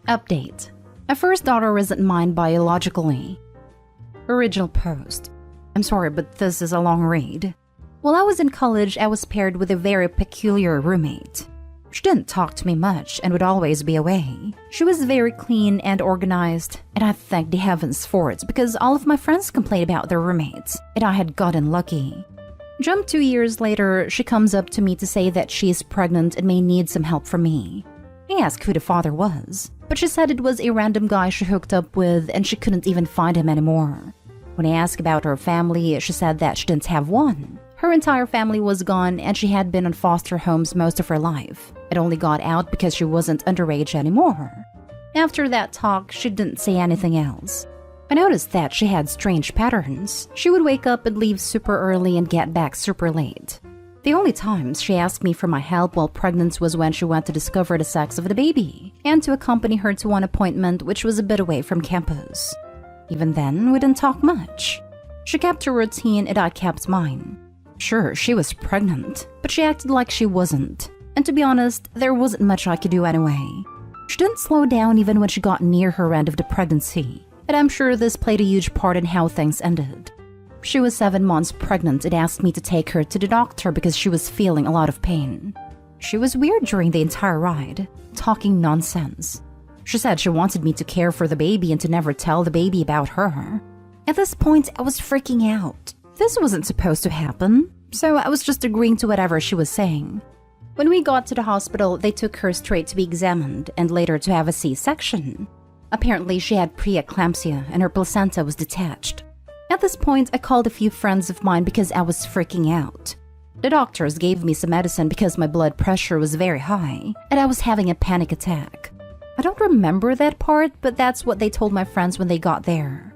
Update. My first daughter isn't mine biologically. Original post. I'm sorry, but this is a long read. While I was in college, I was paired with a very peculiar roommate. She didn't talk to me much and would always be away. She was very clean and organized, and I thank the heavens for it because all of my friends complained about their roommates, and I had gotten lucky. Jump 2 years later, she comes up to me to say that she is pregnant and may need some help from me. I asked who the father was, but she said it was a random guy she hooked up with and she couldn't even find him anymore. When I asked about her family, she said that she didn't have one. Her entire family was gone and she had been in foster homes most of her life. It only got out because she wasn't underage anymore. After that talk, she didn't say anything else. I noticed that she had strange patterns. She would wake up and leave super early and get back super late. The only times she asked me for my help while pregnant was when she went to discover the sex of the baby and to accompany her to one appointment which was a bit away from campus. Even then, we didn't talk much. She kept her routine and I kept mine. Sure, she was pregnant, but she acted like she wasn't. And to be honest, there wasn't much I could do anyway. She didn't slow down even when she got near her end of the pregnancy, and I'm sure this played a huge part in how things ended. She was 7 months pregnant and asked me to take her to the doctor because she was feeling a lot of pain. She was weird during the entire ride, talking nonsense. She said she wanted me to care for the baby and to never tell the baby about her. At this point, I was freaking out. This wasn't supposed to happen, so I was just agreeing to whatever she was saying. When we got to the hospital, they took her straight to be examined and later to have a C-section. Apparently, she had preeclampsia and her placenta was detached. At this point, I called a few friends of mine because I was freaking out. The doctors gave me some medicine because my blood pressure was very high and I was having a panic attack. I don't remember that part, but that's what they told my friends when they got there.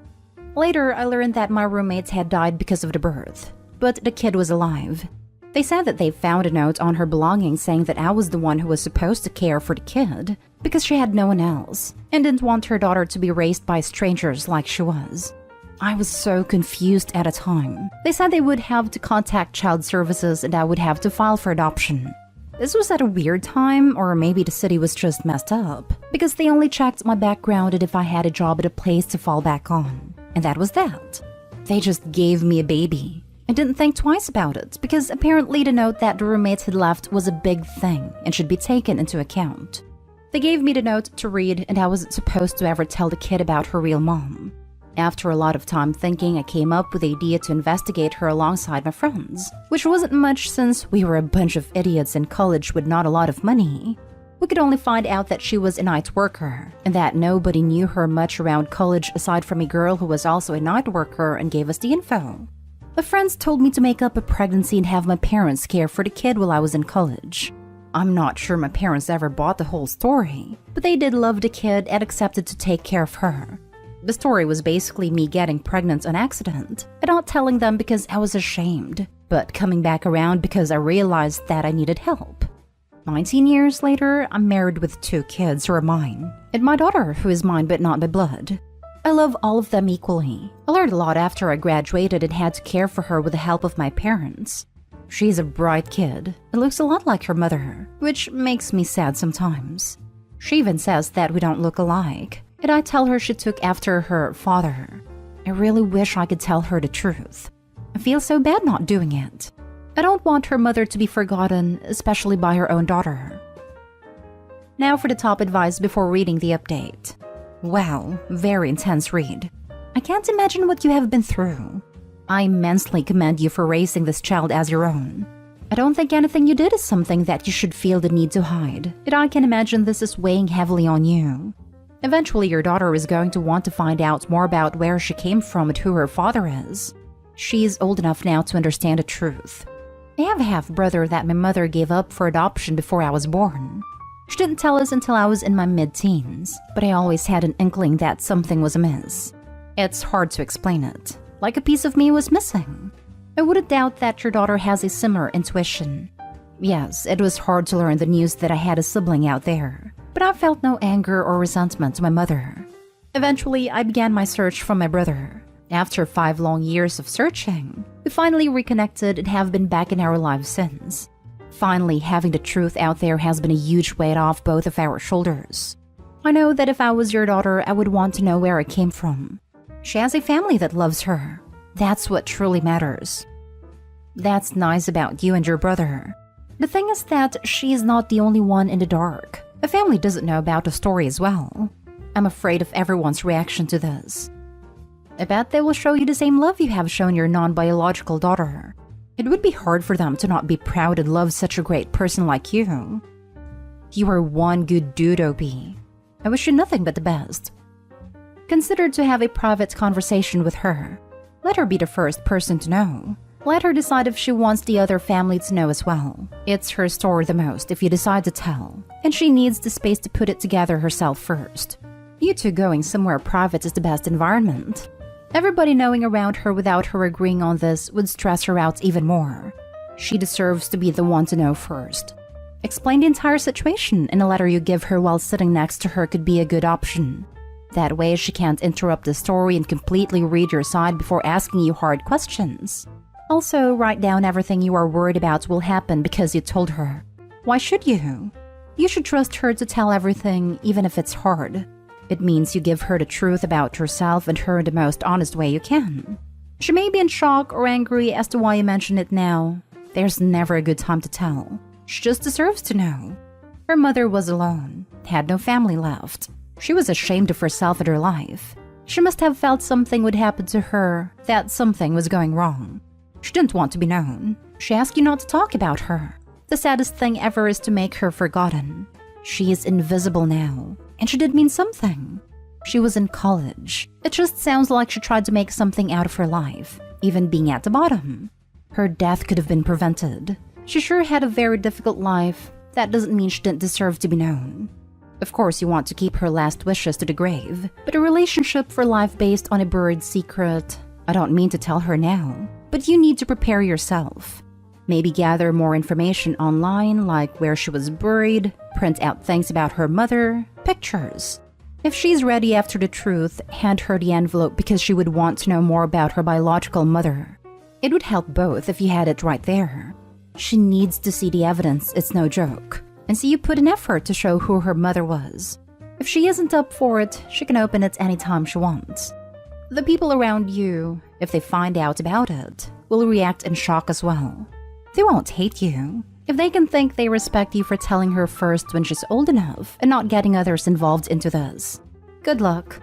Later, I learned that my roommates had died because of the birth, but the kid was alive. They said that they found a note on her belongings saying that I was the one who was supposed to care for the kid because she had no one else and didn't want her daughter to be raised by strangers like she was. I was so confused at the time. They said they would have to contact child services and I would have to file for adoption. This was at a weird time, or maybe the city was just messed up, because they only checked my background and if I had a job at a place to fall back on. And that was that. They just gave me a baby. I didn't think twice about it, because apparently the note that the roommates had left was a big thing and should be taken into account. They gave me the note to read and I wasn't supposed to ever tell the kid about her real mom. After a lot of time thinking, I came up with the idea to investigate her alongside my friends, which wasn't much since we were a bunch of idiots in college with not a lot of money. We could only find out that she was a night worker, and that nobody knew her much around college aside from a girl who was also a night worker and gave us the info. My friends told me to make up a pregnancy and have my parents care for the kid while I was in college. I'm not sure my parents ever bought the whole story, but they did love the kid and accepted to take care of her. The story was basically me getting pregnant on accident, and not telling them because I was ashamed, but coming back around because I realized that I needed help. 19 years later, I'm married with 2 kids who are mine, and my daughter who is mine but not by blood. I love all of them equally. I learned a lot after I graduated and had to care for her with the help of my parents. She's a bright kid and looks a lot like her mother, which makes me sad sometimes. She even says that we don't look alike, and I tell her she took after her father. I really wish I could tell her the truth. I feel so bad not doing it. I don't want her mother to be forgotten, especially by her own daughter. Now for the top advice before reading the update. Wow, very intense read. I can't imagine what you have been through. I immensely commend you for raising this child as your own. I don't think anything you did is something that you should feel the need to hide, and I can imagine this is weighing heavily on you. Eventually, your daughter is going to want to find out more about where she came from and who her father is. She is old enough now to understand the truth. I have a half-brother that my mother gave up for adoption before I was born. She didn't tell us until I was in my mid-teens, but I always had an inkling that something was amiss. It's hard to explain it, like a piece of me was missing. I wouldn't doubt that your daughter has a similar intuition. Yes, it was hard to learn the news that I had a sibling out there, but I felt no anger or resentment to my mother. Eventually, I began my search for my brother. After 5 long years of searching, we finally reconnected and have been back in our lives since. Finally, having the truth out there has been a huge weight off both of our shoulders. I know that if I was your daughter, I would want to know where I came from. She has a family that loves her. That's what truly matters. That's nice about you and your brother. The thing is that she is not the only one in the dark. The family doesn't know about the story as well. I'm afraid of everyone's reaction to this. I bet they will show you the same love you have shown your non-biological daughter. It would be hard for them to not be proud and love such a great person like you. You are one good dude, Opie. I wish you nothing but the best. Consider to have a private conversation with her. Let her be the first person to know. Let her decide if she wants the other family to know as well. It's her story the most if you decide to tell, and she needs the space to put it together herself first. You two going somewhere private is the best environment. Everybody knowing around her without her agreeing on this would stress her out even more. She deserves to be the one to know first. Explain the entire situation in a letter you give her while sitting next to her could be a good option. That way she can't interrupt the story and completely read your side before asking you hard questions. Also, write down everything you are worried about will happen because you told her. Why should you? You should trust her to tell everything, even if it's hard. It means you give her the truth about yourself and her in the most honest way you can. She may be in shock or angry as to why you mention it now. There's never a good time to tell. She just deserves to know. Her mother was alone, had no family left. She was ashamed of herself and her life. She must have felt something would happen to her, that something was going wrong. She didn't want to be known. She asked you not to talk about her. The saddest thing ever is to make her forgotten. She is invisible now, and she did mean something. She was in college. It just sounds like she tried to make something out of her life, even being at the bottom. Her death could have been prevented. She sure had a very difficult life. That doesn't mean she didn't deserve to be known. Of course, you want to keep her last wishes to the grave, but a relationship for life based on a buried secret, I don't mean to tell her now, but you need to prepare yourself. Maybe gather more information online, like where she was buried, print out things about her mother, pictures. If she's ready after the truth, hand her the envelope because she would want to know more about her biological mother. It would help both if you had it right there. She needs to see the evidence, it's no joke, and see you put an effort to show who her mother was. If she isn't up for it, she can open it anytime she wants. The people around you, if they find out about it, will react in shock as well. They won't hate you. If they can think they respect you for telling her first when she's old enough and not getting others involved into this. Good luck.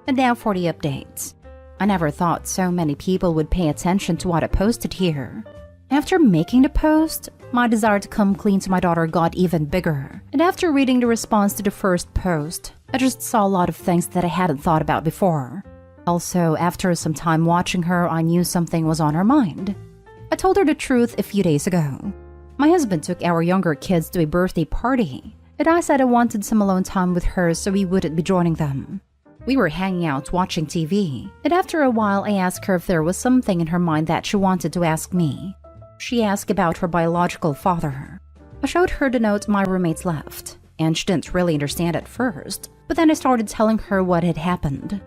And now for the updates. I never thought so many people would pay attention to what I posted here. After making the post, my desire to come clean to my daughter got even bigger. And after reading the response to the first post, I just saw a lot of things that I hadn't thought about before. Also, after some time watching her, I knew something was on her mind. I told her the truth a few days ago. My husband took our younger kids to a birthday party, and I said I wanted some alone time with her so we wouldn't be joining them. We were hanging out watching TV, and after a while I asked her if there was something in her mind that she wanted to ask me. She asked about her biological father. I showed her the note my roommates left, and she didn't really understand at first, but then I started telling her what had happened.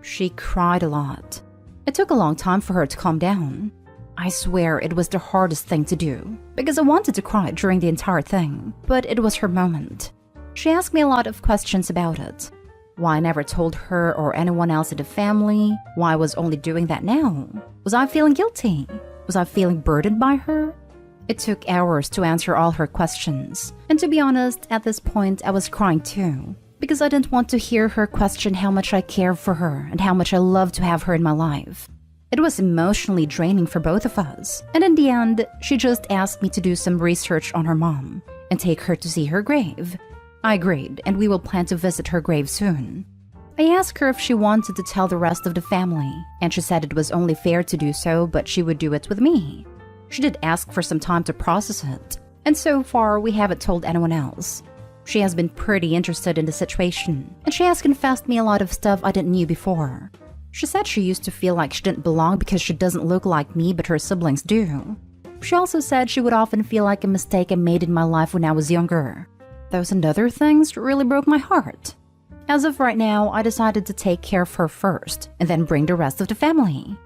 She cried a lot. It took a long time for her to calm down. I swear it was the hardest thing to do, because I wanted to cry during the entire thing, but it was her moment. She asked me a lot of questions about it. Why I never told her or anyone else in the family, why I was only doing that now. Was I feeling guilty? Was I feeling burdened by her? It took hours to answer all her questions, and to be honest, at this point I was crying too, because I didn't want to hear her question how much I care for her and how much I love to have her in my life. It was emotionally draining for both of us, and in the end, she just asked me to do some research on her mom and take her to see her grave. I agreed, and we will plan to visit her grave soon. I asked her if she wanted to tell the rest of the family, and she said it was only fair to do so, but she would do it with me. She did ask for some time to process it, and so far we haven't told anyone else. She has been pretty interested in the situation, and she has confessed me a lot of stuff I didn't know before. She said she used to feel like she didn't belong because she doesn't look like me, but her siblings do. She also said she would often feel like a mistake I made in my life when I was younger. Those and other things really broke my heart. As of right now, I decided to take care of her first, and then bring the rest of the family.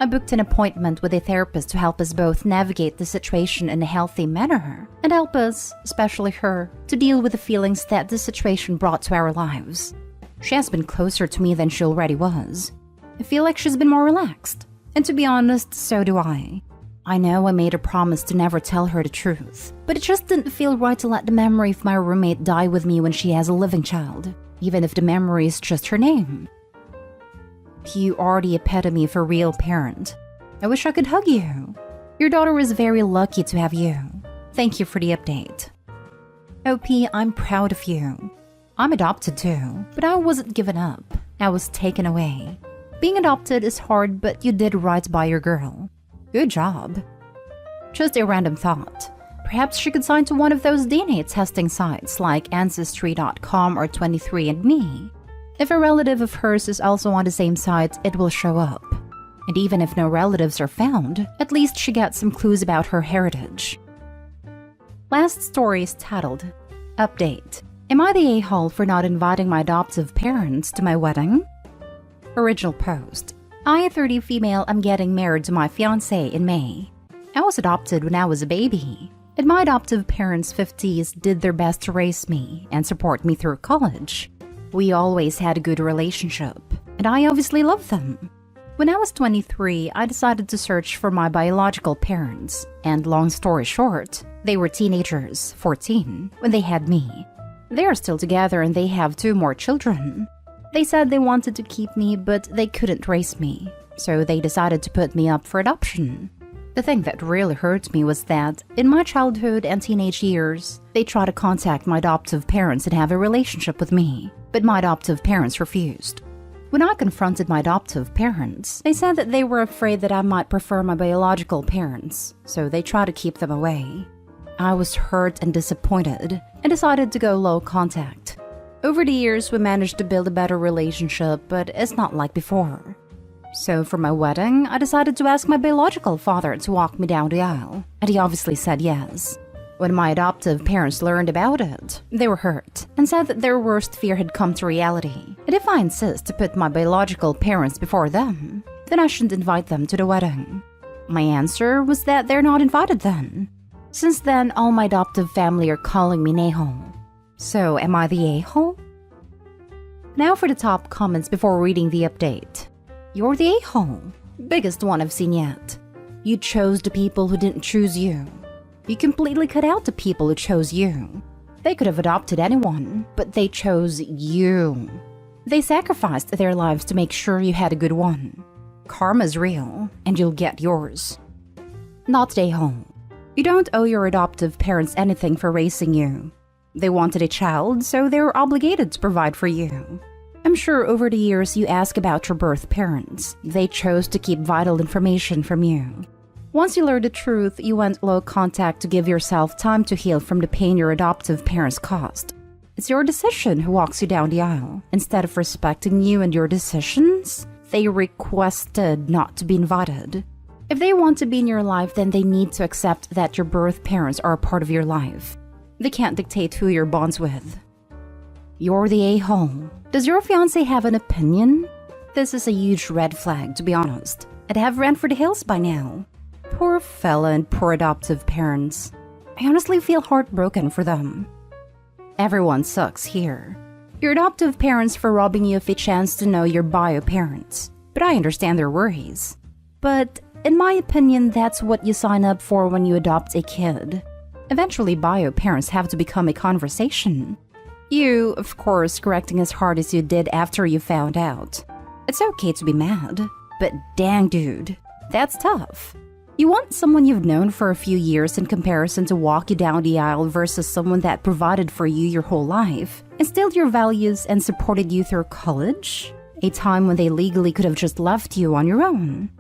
I booked an appointment with a therapist to help us both navigate the situation in a healthy manner and help us, especially her, to deal with the feelings that the situation brought to our lives. She has been closer to me than she already was. I feel like she's been more relaxed. And to be honest, so do I. I know I made a promise to never tell her the truth, but it just didn't feel right to let the memory of my roommate die with me when she has a living child, even if the memory is just her name. You are the epitome of a real parent. I wish I could hug you. Your daughter is very lucky to have you. Thank you for the update. OP, I'm proud of you. I'm adopted too, but I wasn't given up. I was taken away. Being adopted is hard, but you did right by your girl. Good job. Just a random thought. Perhaps she could sign to one of those DNA testing sites like Ancestry.com or 23andMe. If a relative of hers is also on the same site, it will show up. And even if no relatives are found, at least she gets some clues about her heritage. Last story is titled, Update. Am I the a-hole for not inviting my adoptive parents to my wedding? Original post. I, a 30 female, am getting married to my fiancé in May. I was adopted when I was a baby, and my adoptive parents' 50s did their best to raise me and support me through college. We always had a good relationship, and I obviously love them. When I was 23, I decided to search for my biological parents, and long story short, they were teenagers, 14, when they had me. They are still together and they have 2 more children. They said they wanted to keep me, but they couldn't raise me, so they decided to put me up for adoption. The thing that really hurt me was that, in my childhood and teenage years, they tried to contact my adoptive parents and have a relationship with me, but my adoptive parents refused. When I confronted my adoptive parents, they said that they were afraid that I might prefer my biological parents, so they tried to keep them away. I was hurt and disappointed, and decided to go low contact. Over the years, we managed to build a better relationship, but it's not like before. So for my wedding, I decided to ask my biological father to walk me down the aisle, and he obviously said yes. When my adoptive parents learned about it, they were hurt and said that their worst fear had come to reality, and if I insist to put my biological parents before them, then I shouldn't invite them to the wedding. My answer was that they're not invited then. Since then, all my adoptive family are calling me an a-hole. So, am I the a-hole? Now for the top comments before reading the update. You're the a-hole. Biggest one I've seen yet. You chose the people who didn't choose you. You completely cut out the people who chose you. They could have adopted anyone, but they chose you. They sacrificed their lives to make sure you had a good one. Karma's real, and you'll get yours. Not the a-hole. You don't owe your adoptive parents anything for raising you. They wanted a child, so they were obligated to provide for you. I'm sure over the years you ask about your birth parents. They chose to keep vital information from you. Once you learned the truth, you went low contact to give yourself time to heal from the pain your adoptive parents caused. It's your decision who walks you down the aisle. Instead of respecting you and your decisions, they requested not to be invited. If they want to be in your life, then they need to accept that your birth parents are a part of your life. They can't dictate who you're bonds with. You're the a-hole. Does your fiancé have an opinion? This is a huge red flag, to be honest. I'd have ran for the hills by now. Poor fella and poor adoptive parents. I honestly feel heartbroken for them. Everyone sucks here. Your adoptive parents for robbing you of a chance to know your bio parents. But I understand their worries. But in my opinion, that's what you sign up for when you adopt a kid. Eventually, bio parents have to become a conversation. You, of course, correcting as hard as you did after you found out. It's okay to be mad, but dang dude, that's tough. You want someone you've known for a few years in comparison to walk you down the aisle versus someone that provided for you your whole life, instilled your values and supported you through college? A time when they legally could have just left you on your own.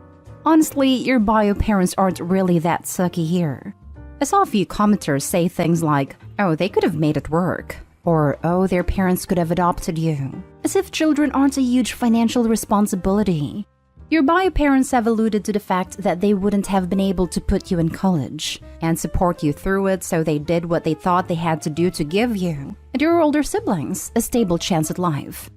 Honestly, your bio parents aren't really that sucky here. I saw a few commenters say things like, oh, they could have made it work, or oh, their parents could have adopted you, as if children aren't a huge financial responsibility. Your bio parents have alluded to the fact that they wouldn't have been able to put you in college and support you through it, so they did what they thought they had to do to give you and your older siblings a stable chance at life.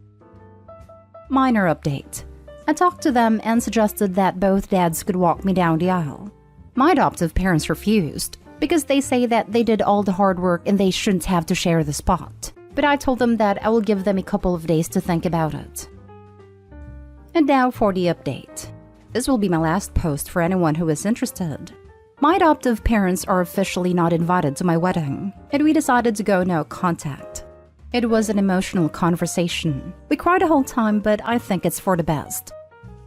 Minor update. I talked to them and suggested that both dads could walk me down the aisle. My adoptive parents refused because they say that they did all the hard work and they shouldn't have to share the spot. But I told them that I will give them a couple of days to think about it. And now for the update. This will be my last post for anyone who is interested. My adoptive parents are officially not invited to my wedding, and we decided to go no contact. It was an emotional conversation. We cried the whole time, but I think it's for the best.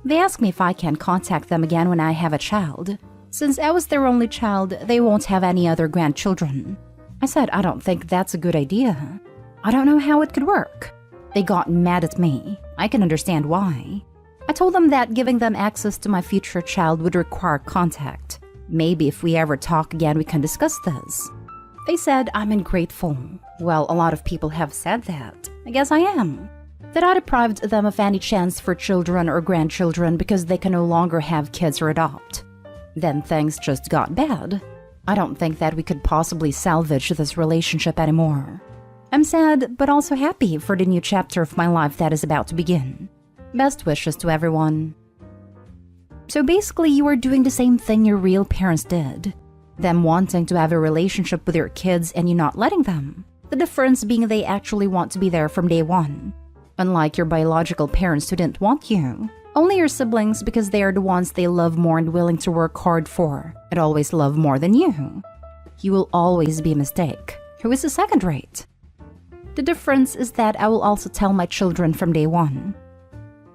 They asked me if I can contact them again when I have a child. Since I was their only child, they won't have any other grandchildren. I said I don't think that's a good idea. I don't know how it could work. They got mad at me. I can understand why. I told them that giving them access to my future child would require contact. Maybe if we ever talk again, we can discuss this. They said I'm ungrateful. Well, a lot of people have said that. I guess I am. That I deprived them of any chance for children or grandchildren because they can no longer have kids or adopt. Then things just got bad. I don't think that we could possibly salvage this relationship anymore. I'm sad, but also happy for the new chapter of my life that is about to begin. Best wishes to everyone. So basically, you are doing the same thing your real parents did. Them wanting to have a relationship with your kids and you not letting them. The difference being they actually want to be there from day one. Unlike your biological parents who didn't want you. Only your siblings because they are the ones they love more and willing to work hard for, and always love more than you. You will always be a mistake, who is a second rate. The difference is that I will also tell my children from day one.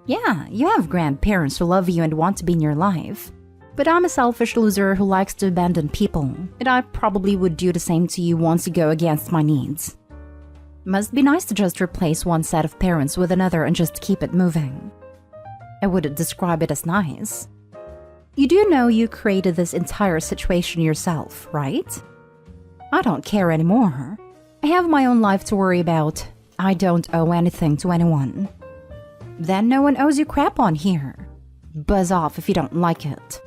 Yeah, you have grandparents who love you and want to be in your life. But I'm a selfish loser who likes to abandon people, and I probably would do the same to you once you go against my needs. Must be nice to just replace one set of parents with another and just keep it moving. I wouldn't describe it as nice. You do know you created this entire situation yourself, right? I don't care anymore. I have my own life to worry about. I don't owe anything to anyone. Then no one owes you crap on here. Buzz off if you don't like it.